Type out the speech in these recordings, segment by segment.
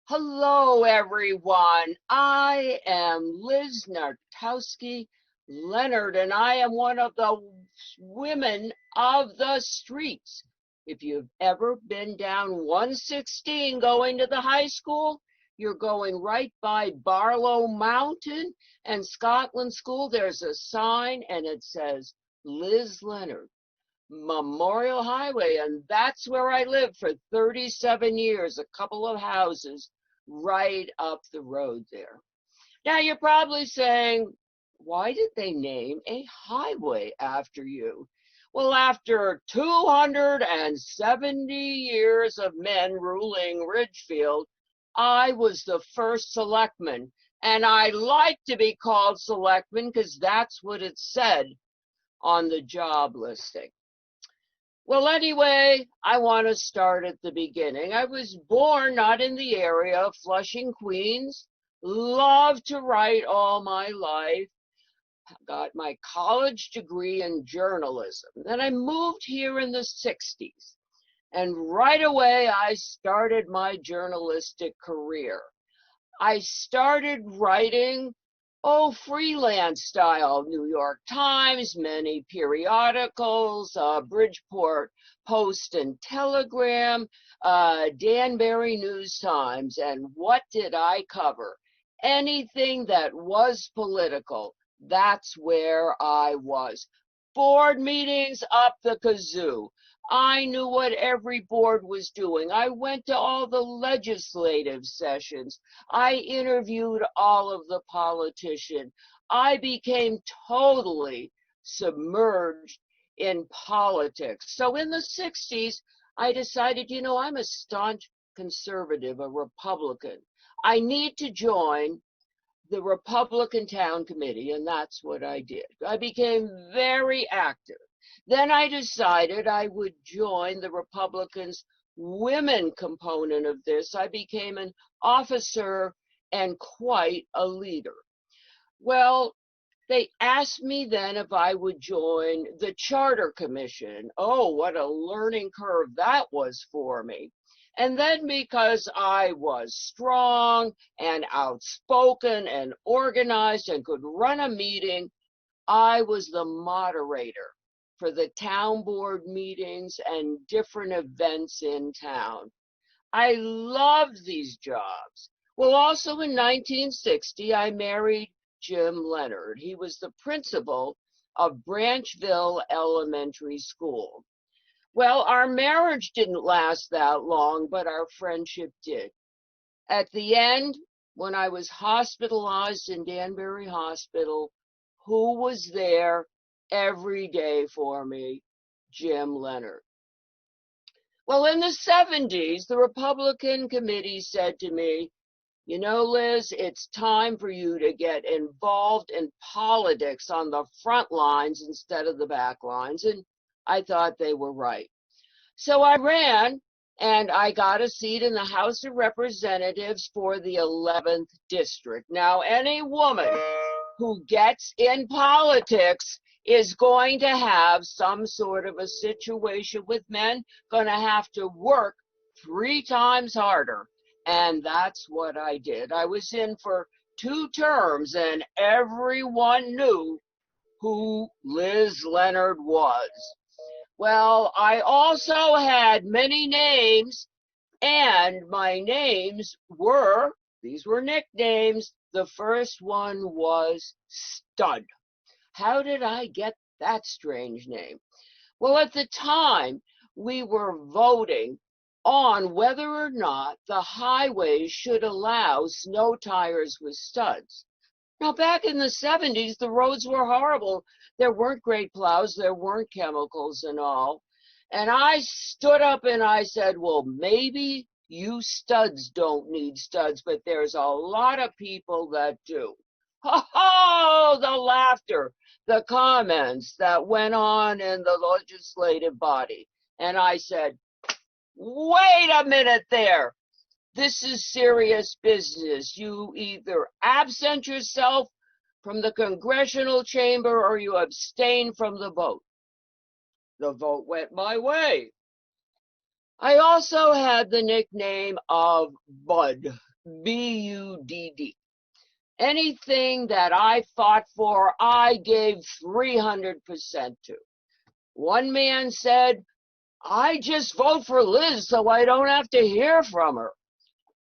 Hello, everyone. I am Liz Leonard, and I am one of the women of the streets. If you've ever been down 116 going to the high school, you're going right by Barlow Mountain and Scotland School. There's a sign, and it says Liz Leonard Memorial Highway, and that's where I lived for 37 years, a couple of houses right up the road there. Now you're probably saying, why did they name a highway after you? Well, after 270 years of men ruling Ridgefield, I was the first selectman, and I like to be called selectman because that's what it said on the job listing. Well, anyway, I want to start at the beginning. I was born not in the area of Flushing, Queens. Loved to write all my life. Got my college degree in journalism. Then I moved here in the 60s. And right away, I started my journalistic career. I started writing freelance style, New York Times, many periodicals, Bridgeport Post and Telegram, Danbury News Times. And what did I cover? Anything that was political. That's where I was. Board meetings up the kazoo. I knew what every board was doing. I went to all the legislative sessions. I interviewed all of the politicians. I became totally submerged in politics. So in the 60s, I decided, I'm a staunch conservative, a Republican. I need to join the Republican Town Committee, and that's what I did. I became very active. Then I decided I would join the Republicans' women component of this. I became an officer and quite a leader. Well, they asked me then if I would join the Charter Commission. Oh, what a learning curve that was for me. And then because I was strong and outspoken and organized and could run a meeting, I was the moderator for the town board meetings and different events in town. I loved these jobs. Well, also in 1960, I married Jim Leonard. He was the principal of Branchville Elementary School. Well, our marriage didn't last that long, but our friendship did. At the end, when I was hospitalized in Danbury Hospital, who was there every day for me? Jim Leonard. Well, in the 70s, the Republican committee said to me, Liz, it's time for you to get involved in politics on the front lines instead of the back lines. And I thought they were right. So I ran and I got a seat in the House of Representatives for the 11th District. Now, any woman who gets in politics is going to have some sort of a situation with men, going to have to work 3 times harder. And that's what I did. I was in for 2 terms and everyone knew who Liz Leonard was. Well, I also had many names, and my names these were nicknames. The first one was Stud. How did I get that strange name? Well, at the time, we were voting on whether or not the highways should allow snow tires with studs. Now, back in the 70s, the roads were horrible. There weren't great plows, there weren't chemicals and all. And I stood up and I said, well, maybe you studs don't need studs, but there's a lot of people that do. Oh, the laughter, the comments that went on in the legislative body. And I said, wait a minute there. This is serious business. You either absent yourself from the congressional chamber or you abstain from the vote. The vote went my way. I also had the nickname of Bud BUDD. Anything that I fought for, I gave 300% to. One man said, I just vote for Liz so I don't have to hear from her.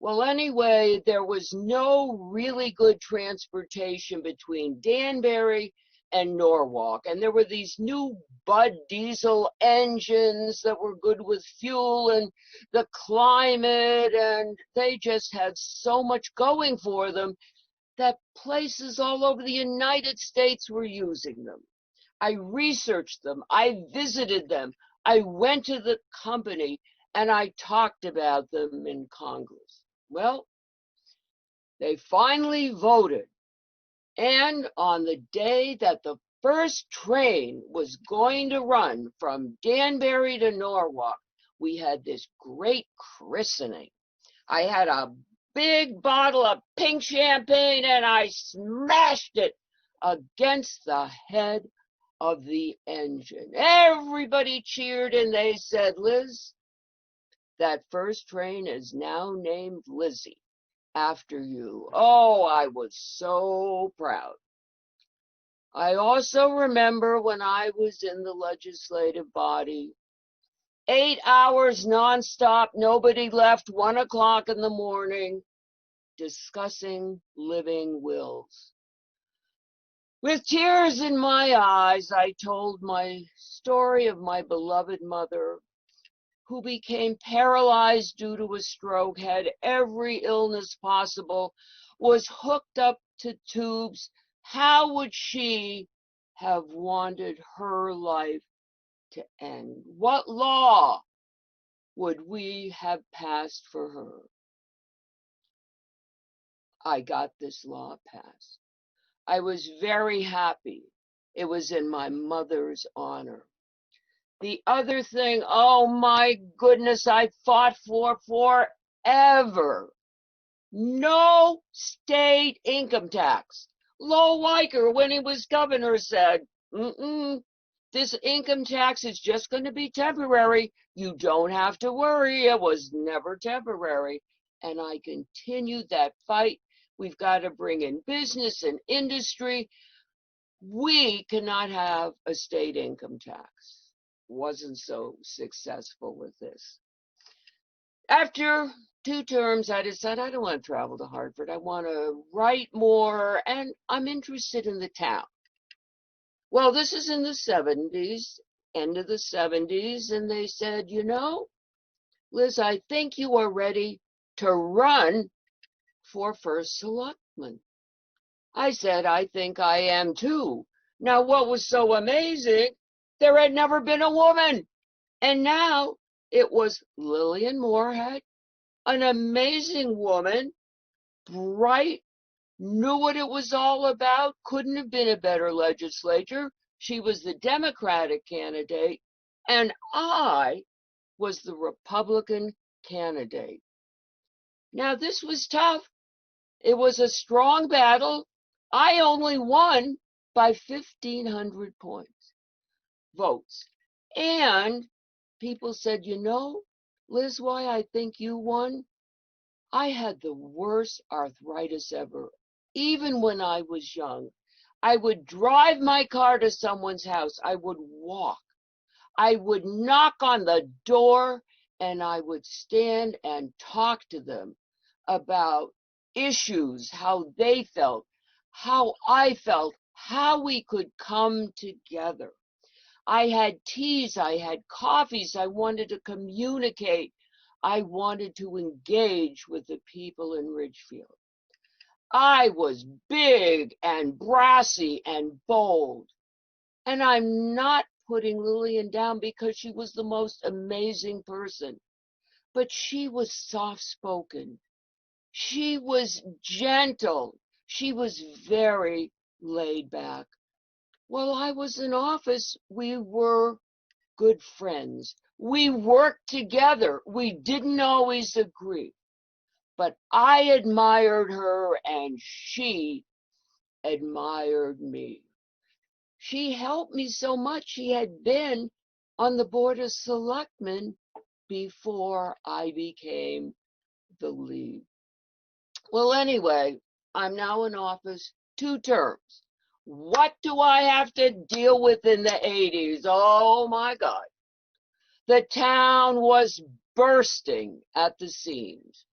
Well, anyway, there was no really good transportation between Danbury and Norwalk. And there were these new Bud diesel engines that were good with fuel and the climate, and they just had so much going for them that places all over the United States were using them. I researched them. I visited them. I went to the company and I talked about them in Congress. Well, they finally voted. And on the day that the first train was going to run from Danbury to Norwalk, we had this great christening. I had a big bottle of pink champagne and I smashed it against the head of the engine. Everybody cheered and they said, Liz, that first train is now named Lizzie after you. Oh, I was so proud. I also remember when I was in the legislative body, 8 hours nonstop, nobody left, 1 o'clock in the morning, discussing living wills. With tears in my eyes, I told my story of my beloved mother, who became paralyzed due to a stroke, had every illness possible, was hooked up to tubes. How would she have wanted her life to end? What law would we have passed for her? I got this law passed. I was very happy. It was in my mother's honor. The other thing, oh my goodness, I fought for forever. No state income tax. Low Weicker, when he was governor, said, this income tax is just going to be temporary. You don't have to worry. It was never temporary. And I continued that fight. We've got to bring in business and industry. We cannot have a state income tax. Wasn't so successful with this. After 2 terms, I decided I don't want to travel to Hartford. I want to write more, and I'm interested in the town. Well, this is in the 70s, end of the 70s, and they said, you know, Liz, I think you are ready to run for First Selectman. I said, I think I am too. Now, what was so amazing, there had never been a woman. And now it was Lillian Moorhead, an amazing woman, bright, knew what it was all about, couldn't have been a better legislator. She was the Democratic candidate, and I was the Republican candidate. Now, this was tough. It was a strong battle. I only won by 1,500 votes. And people said, you know, Liz, why I think you won? I had the worst arthritis ever. Even when I was young, I would drive my car to someone's house. I would walk. I would knock on the door and I would stand and talk to them about issues, how they felt, how I felt, how we could come together. I had teas, I had coffees, I wanted to communicate. I wanted to engage with the people in Ridgefield. I was big and brassy and bold. And I'm not putting Lillian down because she was the most amazing person. But she was soft-spoken. She was gentle. She was very laid back. While I was in office, we were good friends. We worked together. We didn't always agree. But I admired her and she admired me. She helped me so much. She had been on the Board of Selectmen before I became the lead. Well, anyway, I'm now in office 2 terms. What do I have to deal with in the 80s? Oh my God. The town was bursting at the seams.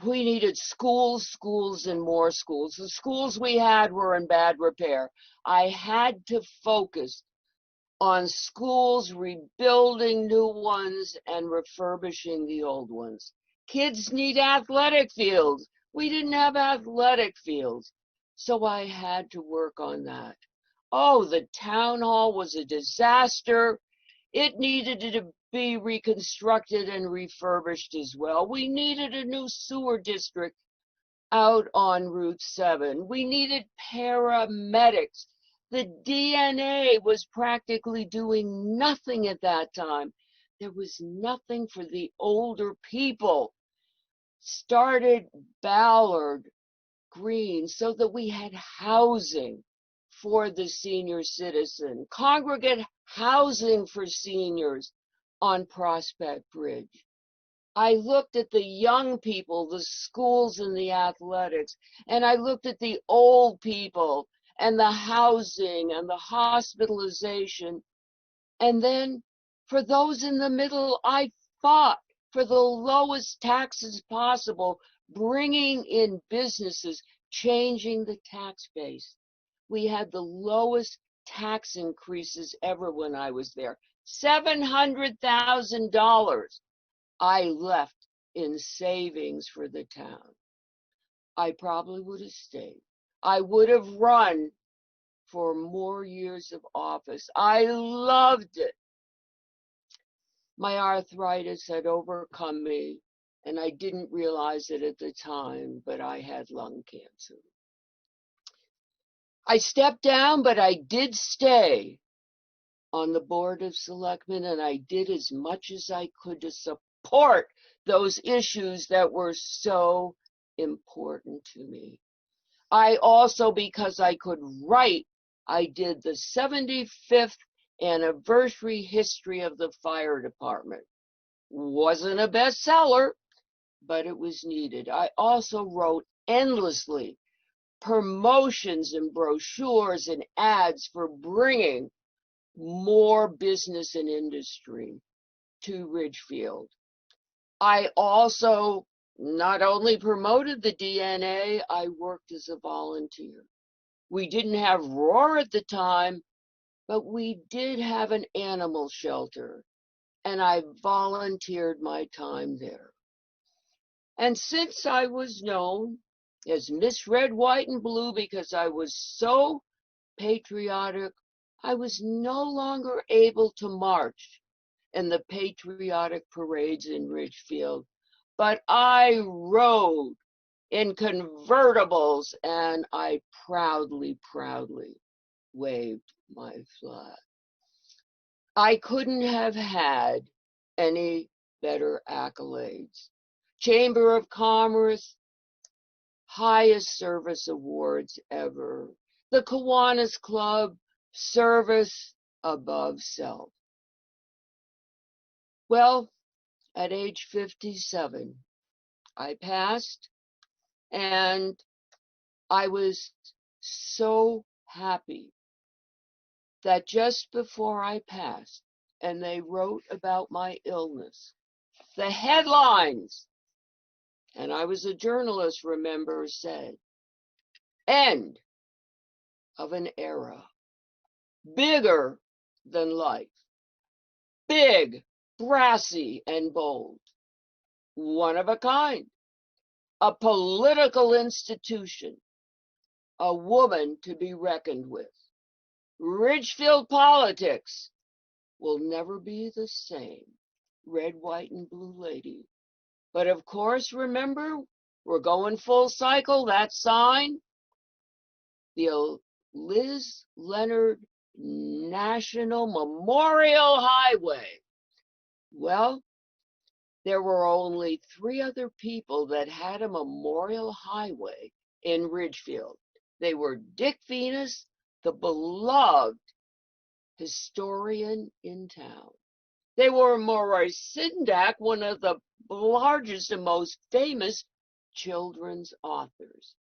We needed schools, schools, and more schools. The schools we had were in bad repair. I had to focus on schools, rebuilding new ones, and refurbishing the old ones. Kids need athletic fields. We didn't have athletic fields, so I had to work on that. Oh, the town hall was a disaster. It needed to be reconstructed and refurbished as well. We needed a new sewer district out on Route 7. We needed paramedics. The DNA was practically doing nothing at that time. There was nothing for the older people. Started Ballard Green so that we had housing for the senior citizen, congregate housing for seniors on Prospect Bridge. I looked at the young people, the schools and the athletics, and I looked at the old people and the housing and the hospitalization. And then for those in the middle, I fought for the lowest taxes possible, bringing in businesses, changing the tax base. We had the lowest tax increases ever when I was there. $700,000 I left in savings for the town. I probably would have stayed. I would have run for more years of office. I loved it. My arthritis had overcome me, and I didn't realize it at the time, but I had lung cancer. I stepped down, but I did stay on the Board of Selectmen, and I did as much as I could to support those issues that were so important to me. I also, because I could write, I did the 75th anniversary history of the fire department. Wasn't a bestseller, but it was needed. I also wrote endlessly promotions and brochures and ads for bringing more business and industry to Ridgefield. I also not only promoted the DNA, I worked as a volunteer. We didn't have Roar at the time, but we did have an animal shelter, and I volunteered my time there. And since I was known as Miss Red, White, and Blue because I was so patriotic, I was no longer able to march in the patriotic parades in Ridgefield, but I rode in convertibles and I proudly waved my flag. I couldn't have had any better accolades. Chamber of Commerce, highest service awards ever. The Kiwanis Club, service above self. Well, at age 57, I passed, and I was so happy that just before I passed, and they wrote about my illness, the headlines, and I was a journalist, remember, said, "End of an era, bigger than life, big, brassy, and bold, one of a kind, a political institution, a woman to be reckoned with. Ridgefield politics will never be the same. Red, white, and blue lady." But of course, remember, we're going full cycle. That sign, the Liz Leonard National Memorial Highway. Well, there were only 3 other people that had a memorial highway in Ridgefield. They were Dick Venus, the beloved historian in town. They were Maurice Sindak, one of the largest and most famous children's authors,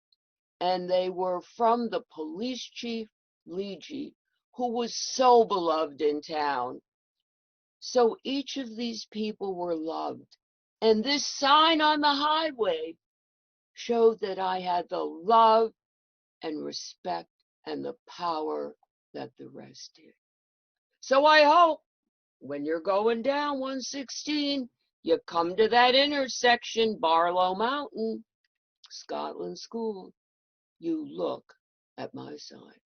and they were from the police chief, Leegee, who was so beloved in town. So each of these people were loved, and this sign on the highway showed that I had the love and respect and the power that the rest did. So I hope when you're going down 116, you come to that intersection, Barlow Mountain, Scotland School, you look at my sign.